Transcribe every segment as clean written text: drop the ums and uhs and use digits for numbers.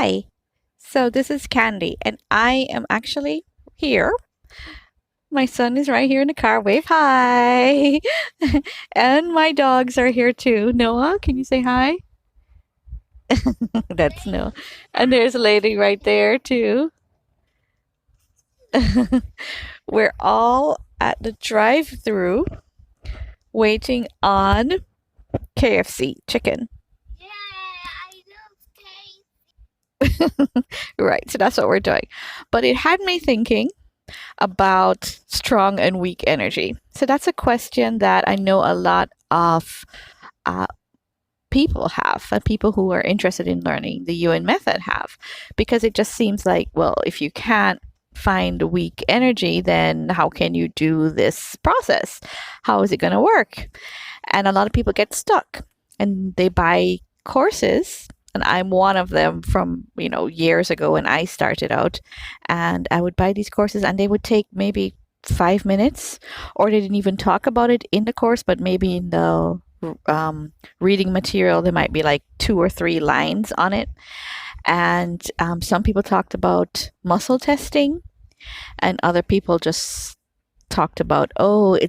Hi. So this is Candy, and I am actually here. My son is right here in the car. Wave hi. And my dogs are here too. Noah, can you say hi? That's Noah. And there's a lady right there too. We're all at the drive-through waiting on KFC chicken. Right, so that's what we're doing. But it had me thinking about strong and weak energy. So that's a question that I know a lot of uh, people have, and people who are interested in learning the Yuen method have, because it just seems like, well, if you can't find weak energy, then how can you do this process? How is it going to work? And a lot of people get stuck and they buy courses. And I'm one of them from, years ago when I started out. And I would buy these courses and they would take maybe 5 minutes, or they didn't even talk about it in the course, but maybe in the reading material, there might be like 2 or 3 lines on it. And some people talked about muscle testing, and other people just talked about, oh,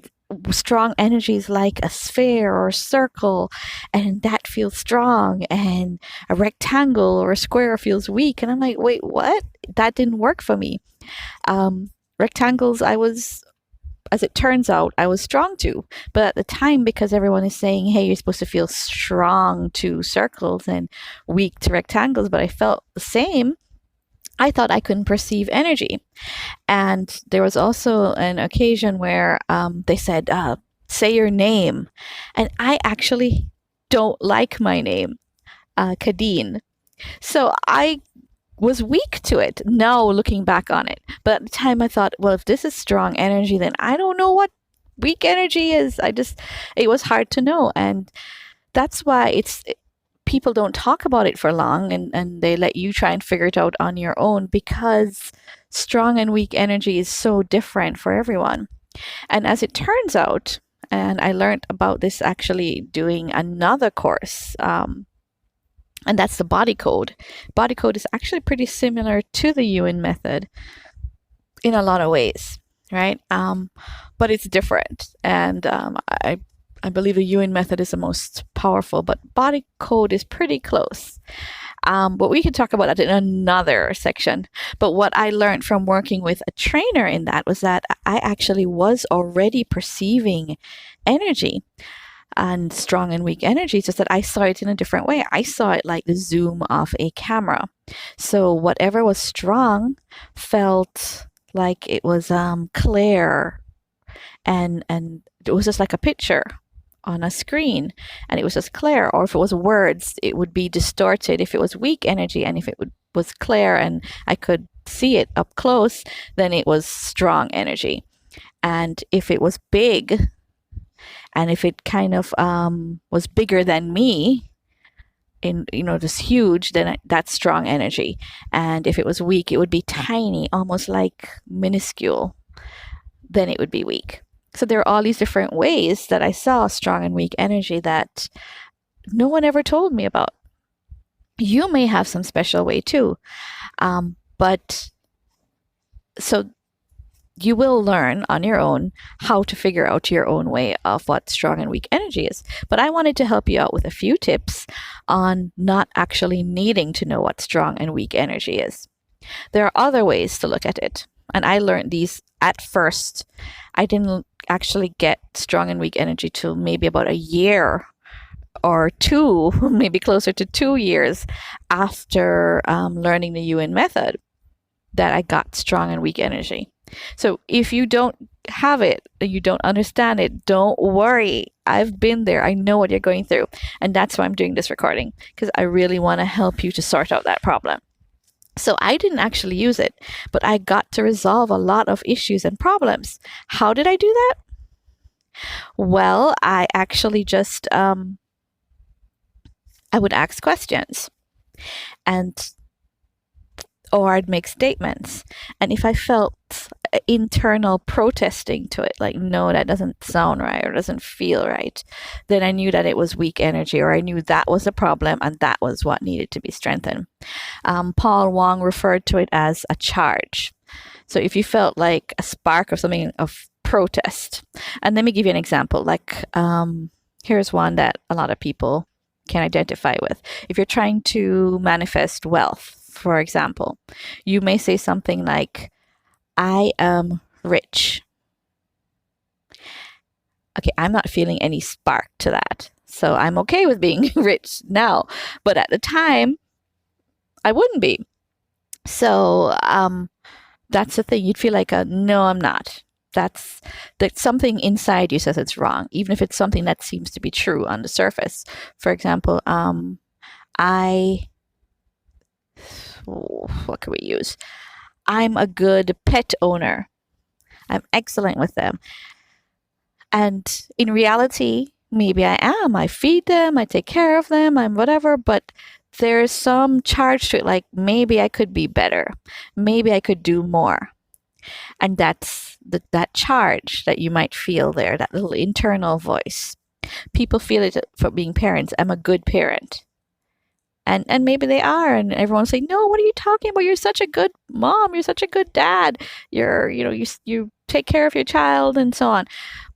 strong energy is like a sphere or a circle, and that feels strong, and a rectangle or a square feels weak. And I'm like, wait, what? That didn't work for me. Rectangles, as it turns out, I was strong to. But at the time, because everyone is saying, hey, you're supposed to feel strong to circles and weak to rectangles, but I felt the same, I thought I couldn't perceive energy. And there was also an occasion where they said, say your name. And I actually don't like my name, Kadeen. So I was weak to it now looking back on it. But at the time I thought, well, if this is strong energy, then I don't know what weak energy is. It was hard to know. And that's why people don't talk about it for long, and they let you try and figure it out on your own, because strong and weak energy is so different for everyone. And as it turns out, and I learned about this actually doing another course, and that's the body code. Body code is actually pretty similar to the Yuen method in a lot of ways, right? But it's different. And I believe the Yuen method is the most powerful, but body code is pretty close. But we can talk about that in another section. But what I learned from working with a trainer in that was that I actually was already perceiving energy and strong and weak energy. It's just that I saw it in a different way. I saw it like the zoom of a camera. So whatever was strong felt like it was clear, and it was just like a picture on a screen, and it was just clear. Or if it was words, it would be distorted if it was weak energy, and if it was clear and I could see it up close, then it was strong energy. And if it was big, and if it kind of was bigger than me, in just huge, then that's strong energy. And if it was weak, it would be tiny, almost like minuscule, then it would be weak. So there are all these different ways that I saw strong and weak energy that no one ever told me about. You may have some special way too. But so you will learn on your own how to figure out your own way of what strong and weak energy is. But I wanted to help you out with a few tips on not actually needing to know what strong and weak energy is. There are other ways to look at it. And I learned these at first. I didn't actually get strong and weak energy till maybe about a year or two, maybe closer to 2 years after learning the Yuen method, that I got strong and weak energy. So if you don't have it, you don't understand it, don't worry. I've been there. I know what you're going through. And that's why I'm doing this recording, because I really want to help you to sort out that problem. So I didn't actually use it, but I got to resolve a lot of issues and problems. How did I do that? Well, I actually just I would ask questions, and or I'd make statements. And if I felt internal protesting to it, like, no, that doesn't sound right or doesn't feel right, then I knew that it was weak energy, or I knew that was a problem and that was what needed to be strengthened. Paul Wong referred to it as a charge. So if you felt like a spark of something of protest, and let me give you an example. Like, here's one that a lot of people can identify with. If you're trying to manifest wealth, for example, you may say something like, I am rich. Okay, I'm not feeling any spark to that. So I'm okay with being rich now. But at the time, I wouldn't be. So that's the thing. You'd feel like, no, I'm not. That something inside you says it's wrong, even if it's something that seems to be true on the surface. For example, I, what can we use? I'm a good pet owner. I'm excellent with them. And in reality, maybe I am. I feed them, I take care of them, I'm whatever, but there's some charge to it, like maybe I could be better. Maybe I could do more. And that's that charge that you might feel there, that little internal voice. People feel it for being parents. I'm a good parent. And maybe they are, and everyone's saying, no, what are you talking about? You're such a good mom, you're such a good dad, you take care of your child and so on.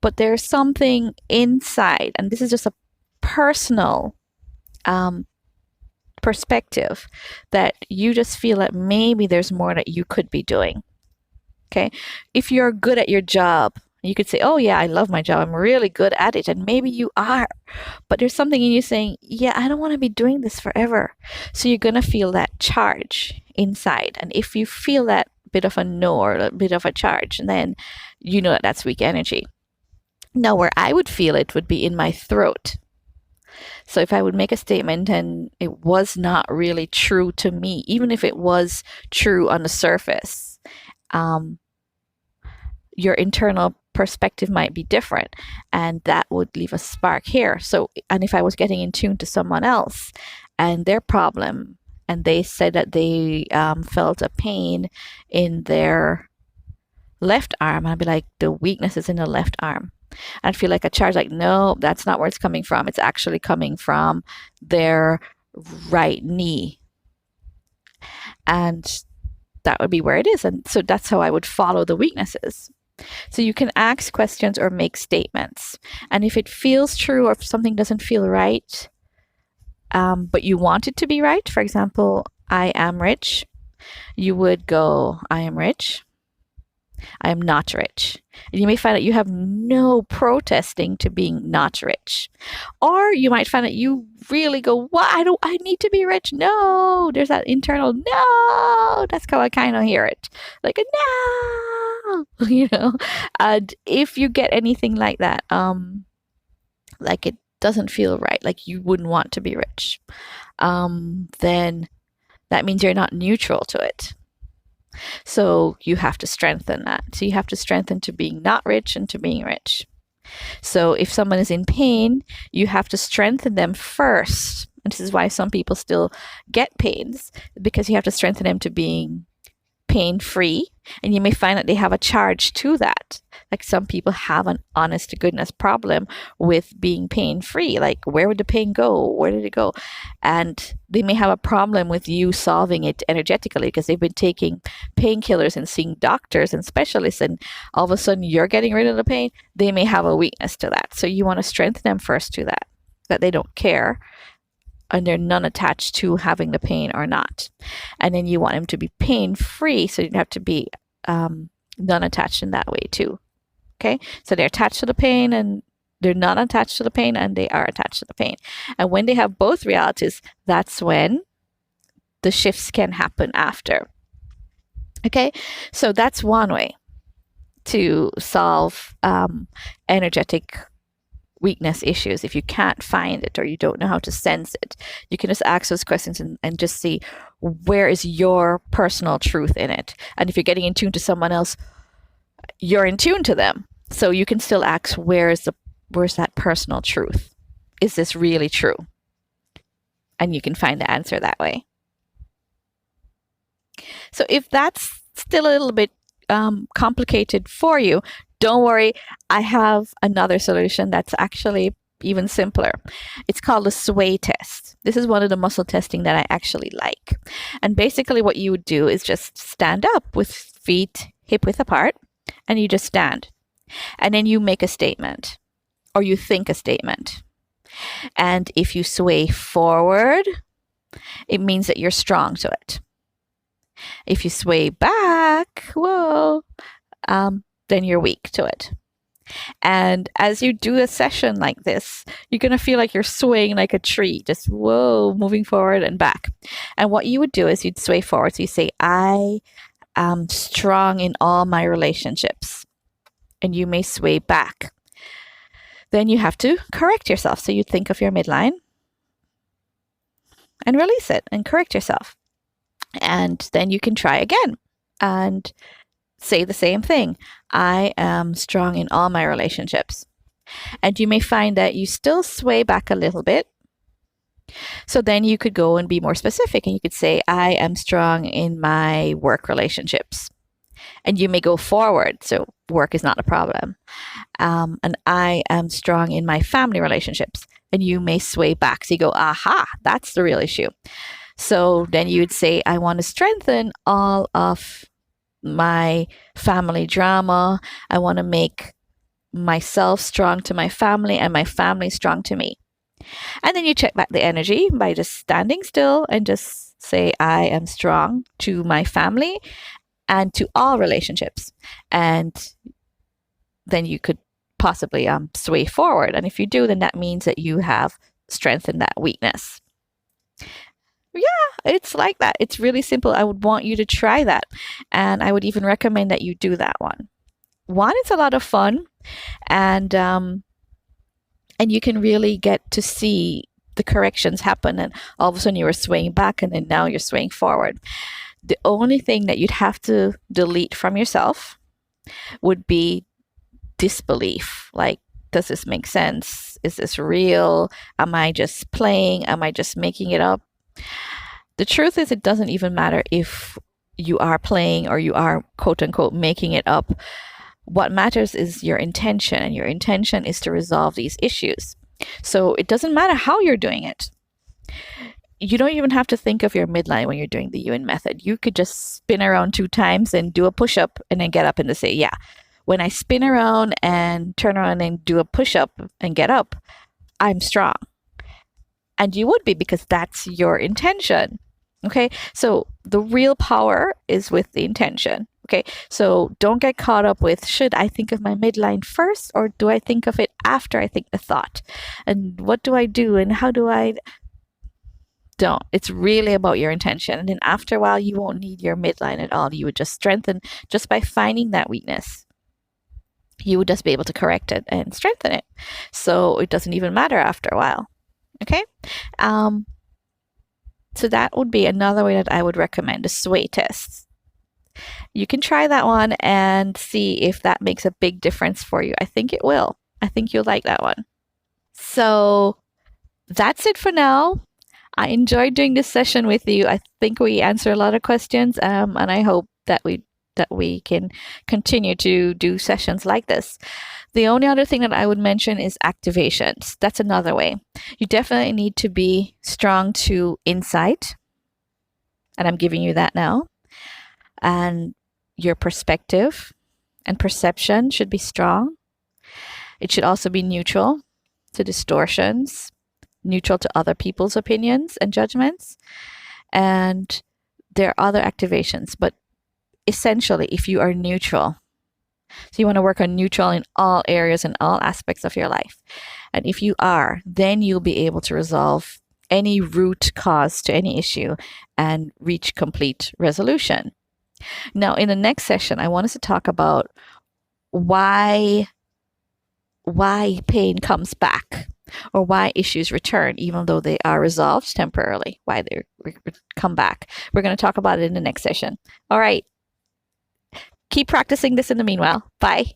But there's something inside, and this is just a personal perspective, that you just feel that maybe there's more that you could be doing. Okay, if you're good at your job, you could say, oh yeah, I love my job, I'm really good at it, and maybe you are, but there's something in you saying, yeah, I don't want to be doing this forever. So you're going to feel that charge inside. And if you feel that bit of a no or a bit of a charge, then you know that that's weak energy. Now, where I would feel it would be in my throat. So if I would make a statement and it was not really true to me, even if it was true on the surface, your internal perspective might be different, and that would leave a spark here. So, and if I was getting in tune to someone else and their problem, and they said that they felt a pain in their left arm, I'd be like, the weakness is in the left arm. I'd feel like a charge, like, no, that's not where it's coming from. It's actually coming from their right knee. And that would be where it is. And so that's how I would follow the weaknesses. So you can ask questions or make statements. And if it feels true, or if something doesn't feel right, but you want it to be right, for example, I am rich, you would go, I am rich. I am not rich. And you may find that you have no protesting to being not rich. Or you might find that you really go, what? I need to be rich. No, there's that internal no. That's how I kind of hear it. Like a no, And if you get anything like that, like it doesn't feel right, like you wouldn't want to be rich, then that means you're not neutral to it. So you have to strengthen that. So you have to strengthen to being not rich and to being rich. So if someone is in pain, you have to strengthen them first. And this is why some people still get pains, because you have to strengthen them to being pain-free. And you may find that they have a charge to that. Like some people have an honest to goodness problem with being pain-free. Like, where would the pain go? Where did it go? And they may have a problem with you solving it energetically, because they've been taking painkillers and seeing doctors and specialists, and all of a sudden you're getting rid of the pain. They may have a weakness to that. So you want to strengthen them first to that they don't care and they're non-attached to having the pain or not. And then you want them to be pain-free, so you have to be non-attached in that way too. Okay, so they're attached to the pain, and they're not attached to the pain, and they are attached to the pain. And when they have both realities, that's when the shifts can happen after. Okay, so that's one way to solve energetic weakness issues. If you can't find it or you don't know how to sense it, you can just ask those questions and just see, where is your personal truth in it? And if you're getting in tune to someone else, you're in tune to them. So you can still ask, where's that personal truth? Is this really true? And you can find the answer that way. So if that's still a little bit complicated for you, don't worry. I have another solution that's actually even simpler. It's called a sway test. This is one of the muscle testing that I actually like. And basically, what you would do is just stand up with feet hip width apart, and you just stand. And then you make a statement, or you think a statement. And if you sway forward, it means that you're strong to it. If you sway back, whoa, then you're weak to it. And as you do a session like this, you're going to feel like you're swaying like a tree, just whoa, moving forward and back. And what you would do is you'd sway forward. So you say, I am strong in all my relationships. And you may sway back. Then you have to correct yourself. So you think of your midline and release it and correct yourself. And then you can try again and say the same thing. I am strong in all my relationships. And you may find that you still sway back a little bit. So then you could go and be more specific and you could say, I am strong in my work relationships. And you may go forward. So work is not a problem. And I am strong in my family relationships. And you may sway back. So you go, aha, that's the real issue. So then you would say, I want to strengthen all of my family drama. I want to make myself strong to my family and my family strong to me. And then you check back the energy by just standing still and just say, I am strong to my family and to all relationships. And then you could possibly sway forward. And if you do, then that means that you have strengthened that weakness. Yeah, it's like that. It's really simple. I would want you to try that. And I would even recommend that you do that one. One, it's a lot of fun. And you can really get to see the corrections happen. And all of a sudden you were swaying back and then now you're swaying forward. The only thing that you'd have to delete from yourself would be disbelief. Like, does this make sense? Is this real? Am I just playing? Am I just making it up? The truth is, it doesn't even matter if you are playing or you are quote unquote making it up. What matters is your intention, and your intention is to resolve these issues. So it doesn't matter how you're doing it. You don't even have to think of your midline when you're doing the Yuen method. You could just spin around 2 times and do a push-up and then get up and say, yeah, when I spin around and turn around and do a push-up and get up, I'm strong. And you would be, because that's your intention. Okay, so the real power is with the intention. Okay, so don't get caught up with, should I think of my midline first or do I think of it after I think the thought? And what do I do and how do I? Don't. It's really about your intention. And then after a while, you won't need your midline at all. You would just strengthen just by finding that weakness. You would just be able to correct it and strengthen it. So it doesn't even matter after a while. Okay? So that would be another way that I would recommend, the sway test. You can try that one and see if that makes a big difference for you. I think it will. I think you'll like that one. So that's it for now. I enjoyed doing this session with you. I think we answered a lot of questions, and I hope that we can continue to do sessions like this. The only other thing that I would mention is activations. That's another way. You definitely need to be strong to insight, and I'm giving you that now. And your perspective and perception should be strong. It should also be neutral to distortions, neutral to other people's opinions and judgments. And there are other activations, but essentially, if you are neutral, so you want to work on neutral in all areas and all aspects of your life. And if you are, then you'll be able to resolve any root cause to any issue and reach complete resolution. Now, in the next session, I want us to talk about why pain comes back, or why issues return even though they are resolved temporarily, why they come back. We're going to talk about it in the next session. All right. Keep practicing this in the meanwhile. Bye.